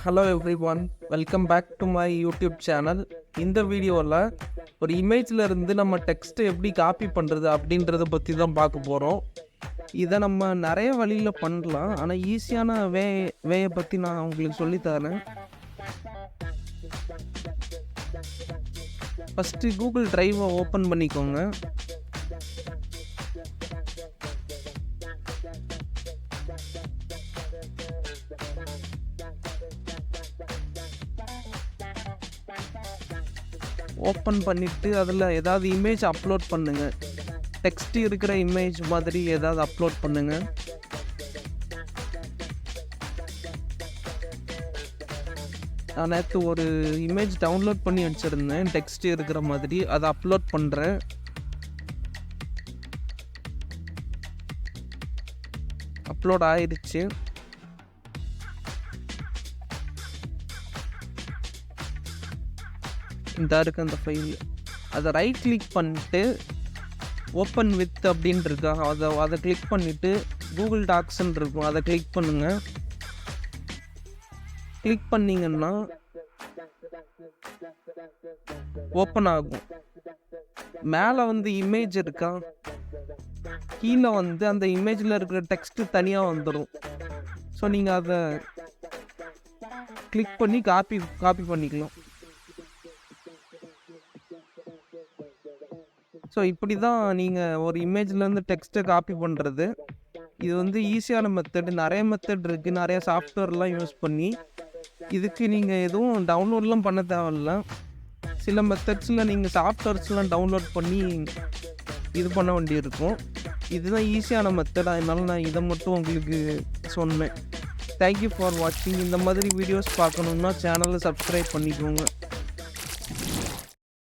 Hello everyone, welcome back to my YouTube channel. இந்த வீடியோவில் ஒரு இமேஜில் இருந்து நம்ம டெக்ஸ்ட்டை எப்படி காப்பி பண்ணுறது அப்படின்றத பற்றி தான் பார்க்க போகிறோம். இதை நம்ம நிறைய வழியில் பண்ணலாம், ஆனால் ஈஸியான வேயை பற்றி நான் உங்களுக்கு சொல்லித்தரேன். ஃபஸ்ட்டு கூகுள் ட்ரைவை ஓப்பன் பண்ணிக்கோங்க. ஓப்பன் பண்ணிவிட்டு அதில் ஏதாவது இமேஜ் அப்லோட் பண்ணுங்கள். டெக்ஸ்ட் இருக்கிற இமேஜ் மாதிரி ஏதாவது அப்லோட் பண்ணுங்கள். நான் நேற்று ஒரு இமேஜ் டவுன்லோட் பண்ணி வச்சுருந்தேன் டெக்ஸ்ட் இருக்கிற மாதிரி, அதை அப்லோட் பண்ணுறேன். அப்லோட் ஆயிடுச்சு. இந்த இருக்குது அந்த ஃபைல். அதை ரைட் கிளிக் பண்ணிட்டு ஓப்பன் வித் அப்படின்ட்டு இருக்கா, அதை கிளிக் பண்ணிவிட்டு கூகுள் டாக்ஸ்ன்னு இருக்கும், அதை கிளிக் பண்ணுங்கள். கிளிக் பண்ணிங்கன்னா ஓப்பன் ஆகும். மேலே வந்து இமேஜ் இருக்கா, கீழே வந்து அந்த இமேஜில் இருக்கிற டெக்ஸ்ட்டு தனியாக வந்துடும். ஸோ நீங்கள் அதை கிளிக் பண்ணி காப்பி பண்ணிக்கலாம். ஸோ இப்படி தான் நீங்கள் ஒரு இமேஜ்லேருந்து டெக்ஸ்ட்டை காப்பி பண்ணுறது. இது வந்து ஈஸியான மெத்தட். நிறைய மெத்தட் இருக்குது, நிறைய சாஃப்ட்வேர்லாம் யூஸ் பண்ணி. இதுக்கு நீங்கள் எதுவும் டவுன்லோட்லாம் பண்ண தேவையில்ல. சில மெத்தட்ஸில் நீங்கள் சாஃப்ட்வேர்ஸ்லாம் டவுன்லோட் பண்ணி இது பண்ண வேண்டியிருக்கும். இதுதான் ஈஸியான மெத்தட், அதனால நான் இதை மட்டும் உங்களுக்கு சொன்னேன். தேங்க்யூ ஃபார் வாட்சிங். இந்த மாதிரி வீடியோஸ் பார்க்கணுன்னா சேனலை சப்ஸ்கிரைப் பண்ணிக்கோங்க.